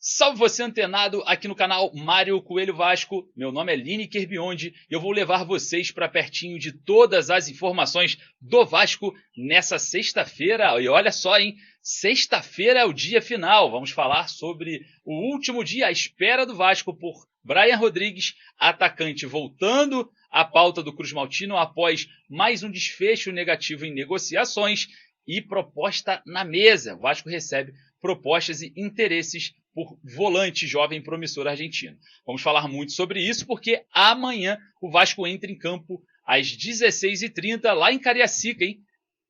Salve você antenado aqui no canal Mário Coelho Vasco, meu nome é Lineker Biondi e eu vou levar vocês para pertinho de todas as informações do Vasco nessa sexta-feira. E olha só, hein? Sexta-feira é o dia final, vamos falar sobre o último dia à espera do Vasco por Brian Rodrigues, atacante voltando à pauta do Cruz Maltino após mais um desfecho negativo em negociações e proposta na mesa. O Vasco recebe propostas e interesses por volante jovem promissor argentino. Vamos falar muito sobre isso porque amanhã o Vasco entra em campo às 16h30 lá em Cariacica, hein?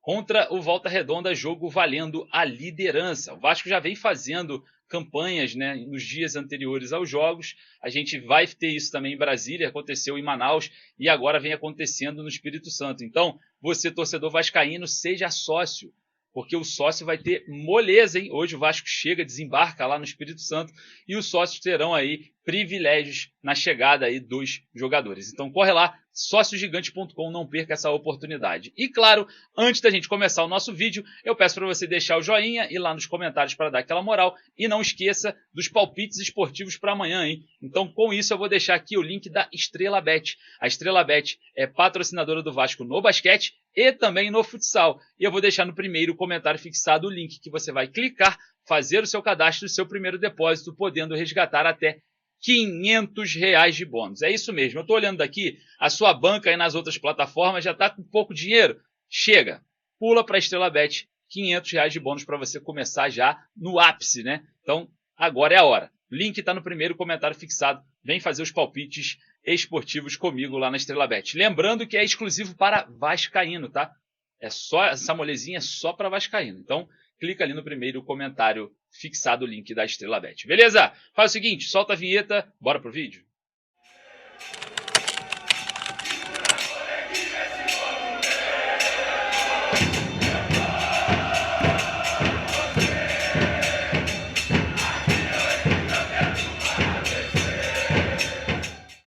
Contra o Volta Redonda, jogo valendo a liderança. O Vasco já vem fazendo campanhas, né, nos dias anteriores aos jogos. A gente vai ter isso também em Brasília, aconteceu em Manaus e agora vem acontecendo no Espírito Santo. Então, você, torcedor vascaíno, seja sócio, porque o sócio vai ter moleza, hein? Hoje o Vasco chega, desembarca lá no Espírito Santo e os sócios terão aí privilégios na chegada aí dos jogadores. Então corre lá, sóciogigante.com, não perca essa oportunidade. E claro, antes da gente começar o nosso vídeo, eu peço para você deixar o joinha e lá nos comentários para dar aquela moral e não esqueça dos palpites esportivos para amanhã, hein? Então com isso eu vou deixar aqui o link da Estrela Bet. A Estrela Bet é patrocinadora do Vasco no basquete e também no futsal. E eu vou deixar no primeiro comentário fixado o link que você vai clicar, fazer o seu cadastro e o seu primeiro depósito, podendo resgatar até R$500 de bônus. É isso mesmo, eu estou olhando daqui, a sua banca aí nas outras plataformas já está com pouco dinheiro. Chega, pula para a Estrela Bet, R$500 de bônus para você começar já no ápice, né? Então, agora é a hora. Link está no primeiro comentário fixado. Vem fazer os palpites esportivos comigo lá na Estrela Bet. Lembrando que é exclusivo para vascaíno, tá? É só essa molezinha, é só para vascaíno. Então, clica ali no primeiro comentário fixado o link da Estrela Bet. Beleza? Faz o seguinte, solta a vinheta, bora pro vídeo.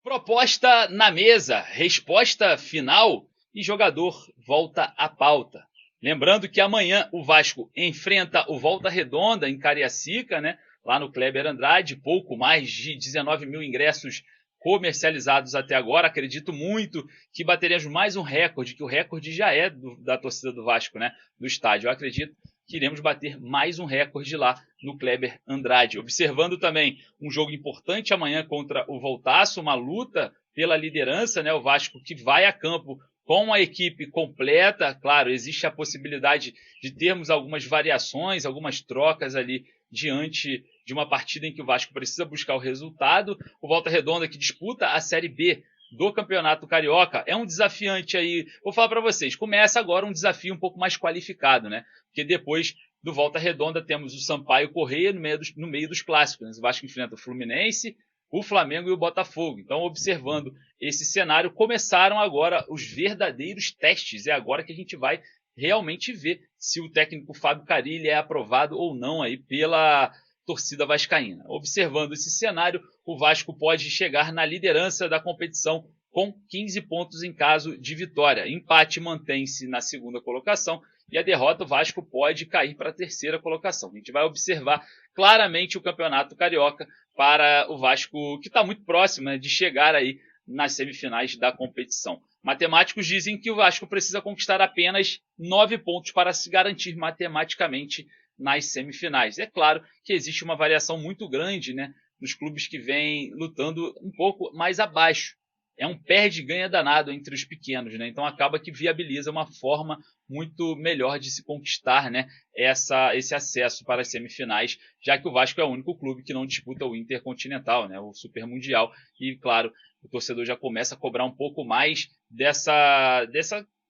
Proposta na mesa, resposta final e jogador volta à pauta. Lembrando que amanhã o Vasco enfrenta o Volta Redonda em Cariacica, né? Lá no Kleber Andrade, pouco mais de 19 mil ingressos comercializados até agora. Acredito muito que bateremos mais um recorde, que o recorde já é da torcida do Vasco, né? Do estádio. Eu acredito que iremos bater mais um recorde lá no Kleber Andrade. Observando também um jogo importante amanhã contra o Voltaço, uma luta pela liderança, né? O Vasco que vai a campo com a equipe completa. Claro, existe a possibilidade de termos algumas variações, algumas trocas ali diante de uma partida em que o Vasco precisa buscar o resultado. O Volta Redonda que disputa a Série B do Campeonato Carioca é um desafiante aí. Vou falar para vocês, começa agora um desafio um pouco mais qualificado, né? Porque depois do Volta Redonda temos o Sampaio Corrêa no meio dos clássicos, né? O Vasco enfrenta o Fluminense, o Flamengo e o Botafogo. Então, observando esse cenário, começaram agora os verdadeiros testes. É agora que a gente vai realmente ver se o técnico Fábio Carille é aprovado ou não aí pela torcida vascaína. Observando esse cenário, o Vasco pode chegar na liderança da competição com 15 pontos em caso de vitória. Empate mantém-se na segunda colocação e a derrota o Vasco pode cair para a terceira colocação. A gente vai observar claramente o Campeonato Carioca para o Vasco, que está muito próximo, né, de chegar aí nas semifinais da competição. Matemáticos dizem que o Vasco precisa conquistar apenas 9 pontos para se garantir matematicamente nas semifinais. É claro que existe uma variação muito grande, né, nos clubes que vêm lutando um pouco mais abaixo. É um perde-ganha danado entre os pequenos, né? Então acaba que viabiliza uma forma muito melhor de se conquistar, né, esse acesso para as semifinais, já que o Vasco é o único clube que não disputa o Intercontinental, né, o Super Mundial. E, claro, o torcedor já começa a cobrar um pouco mais dessa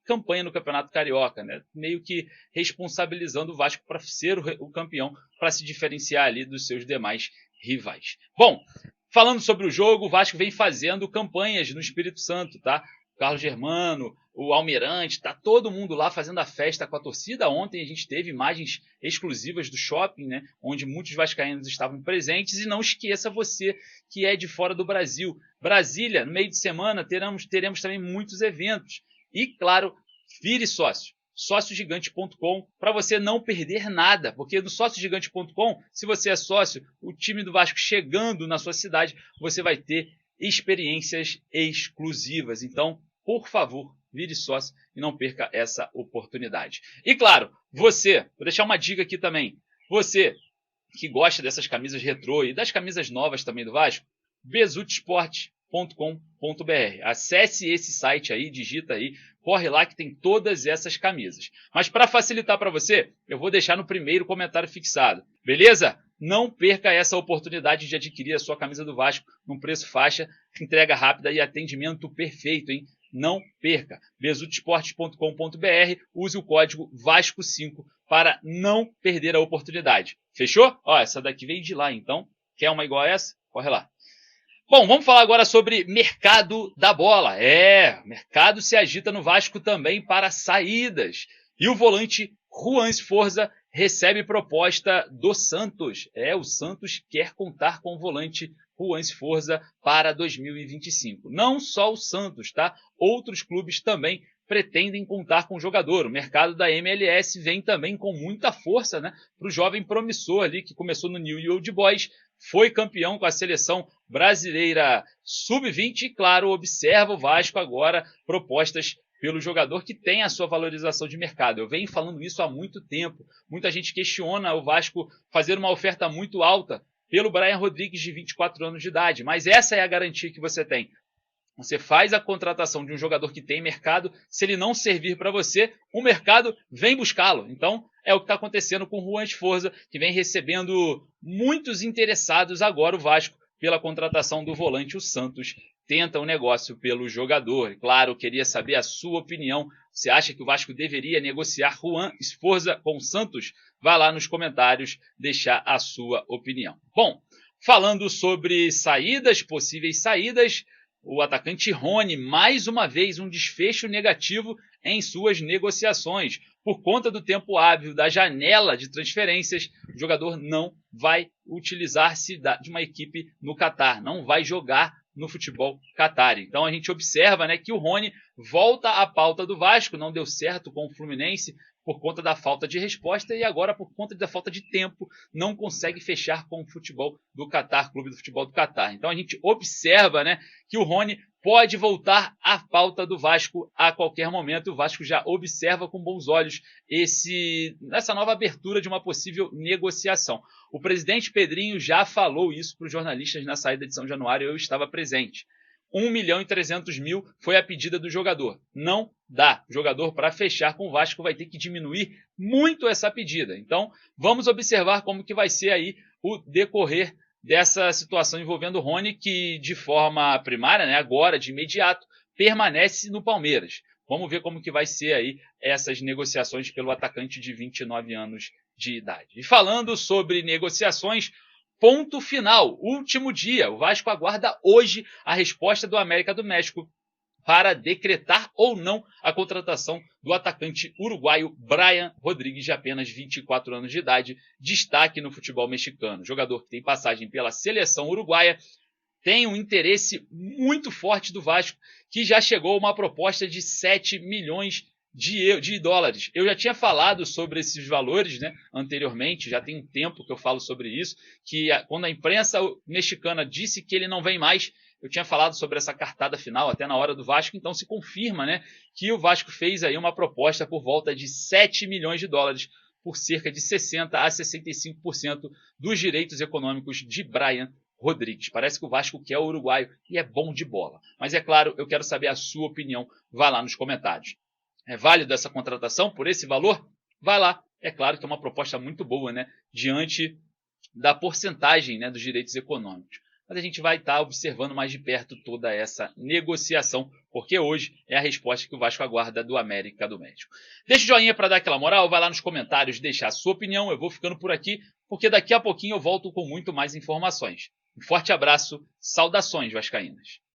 campanha no Campeonato Carioca, né, meio que responsabilizando o Vasco para ser o campeão, para se diferenciar ali dos seus demais rivais. Bom, falando sobre o jogo, o Vasco vem fazendo campanhas no Espírito Santo, tá? O Carlos Germano, o Almirante, tá todo mundo lá fazendo a festa com a torcida. Ontem a gente teve imagens exclusivas do shopping, né, onde muitos vascaínos estavam presentes. E não esqueça você que é de fora do Brasil. Brasília, no meio de semana, teremos também muitos eventos. E, claro, vire sócio. sociogigante.com para você não perder nada, porque no sociogigante.com, se você é sócio, o time do Vasco chegando na sua cidade, você vai ter experiências exclusivas. Então, por favor, vire sócio e não perca essa oportunidade. E claro, vou deixar uma dica aqui também, você que gosta dessas camisas retrô e das camisas novas também do Vasco, besutesporte.com.br. Acesse esse site aí, digita aí, corre lá que tem todas essas camisas. Mas para facilitar para você, eu vou deixar no primeiro comentário fixado, beleza? Não perca essa oportunidade de adquirir a sua camisa do Vasco num preço faixa, entrega rápida e atendimento perfeito, hein? Não perca. besutesporte.com.br, use o código VASCO5 para não perder a oportunidade. Fechou? Ó, essa daqui veio de lá, então. Quer uma igual a essa? Corre lá. Bom, vamos falar agora sobre mercado da bola. O mercado se agita no Vasco também para saídas. E o volante Juan Sforza recebe proposta do Santos. O Santos quer contar com o volante Juan Sforza para 2025. Não só o Santos, tá? Outros clubes também pretendem contar com o jogador. O mercado da MLS vem também com muita força, né? Para o jovem promissor ali que começou no New Old Boys, foi campeão com a seleção brasileira sub-20 e, claro, observa o Vasco agora propostas pelo jogador que tem a sua valorização de mercado. Eu venho falando isso há muito tempo. Muita gente questiona o Vasco fazer uma oferta muito alta pelo Brian Rodrigues, de 24 anos de idade, mas essa é a garantia que você tem. Você faz a contratação de um jogador que tem mercado, se ele não servir para você, o mercado vem buscá-lo. Então, é o que está acontecendo com o Juan Sforza, que vem recebendo muitos interessados agora o Vasco pela contratação do volante. O Santos tenta um negócio pelo jogador. Claro, queria saber a sua opinião. Você acha que o Vasco deveria negociar Juan Sforza com o Santos? Vá lá nos comentários deixar a sua opinião. Bom, falando sobre saídas, possíveis saídas, o atacante Rony, mais uma vez um desfecho negativo em suas negociações. Por conta do tempo hábil da janela de transferências, o jogador não vai utilizar-se de uma equipe no Catar, não vai jogar no futebol catarí. Então a gente observa, né, que o Rony volta à pauta do Vasco, não deu certo com o Fluminense por conta da falta de resposta e agora por conta da falta de tempo não consegue fechar com o futebol do Catar, clube do futebol do Catar. Então a gente observa, né, que o Rony pode voltar à pauta do Vasco a qualquer momento. O Vasco já observa com bons olhos essa nova abertura de uma possível negociação. O presidente Pedrinho já falou isso para os jornalistas na saída de São Januário, eu estava presente. 1.300.000 foi a pedida do jogador. Não dá. O jogador, para fechar com o Vasco, vai ter que diminuir muito essa pedida. Então, vamos observar como que vai ser aí o decorrer dessa situação envolvendo o Rony, que de forma primária, né, agora, de imediato, permanece no Palmeiras. Vamos ver como que vai ser aí essas negociações pelo atacante de 29 anos de idade. E falando sobre negociações, ponto final, último dia. O Vasco aguarda hoje a resposta do América do México para decretar ou não a contratação do atacante uruguaio Brian Rodrigues, de apenas 24 anos de idade, destaque no futebol mexicano. Jogador que tem passagem pela seleção uruguaia, tem um interesse muito forte do Vasco, que já chegou a uma proposta de 7 milhões de dólares. Eu já tinha falado sobre esses valores, né, anteriormente, já tem um tempo que eu falo sobre isso, que quando a imprensa mexicana disse que ele não vem mais, eu tinha falado sobre essa cartada final até na hora do Vasco, então se confirma, né, que o Vasco fez aí uma proposta por volta de 7 milhões de dólares por cerca de 60% a 65% dos direitos econômicos de Brian Rodrigues. Parece que o Vasco quer o uruguaio e é bom de bola. Mas é claro, eu quero saber a sua opinião. Vá lá nos comentários. É válido essa contratação por esse valor? Vai lá. É claro que é uma proposta muito boa, né, diante da porcentagem, né, dos direitos econômicos. Mas a gente vai estar observando mais de perto toda essa negociação, porque hoje é a resposta que o Vasco aguarda do América do México. Deixa o joinha para dar aquela moral, vai lá nos comentários deixar a sua opinião. Eu vou ficando por aqui, porque daqui a pouquinho eu volto com muito mais informações. Um forte abraço, saudações vascaínas.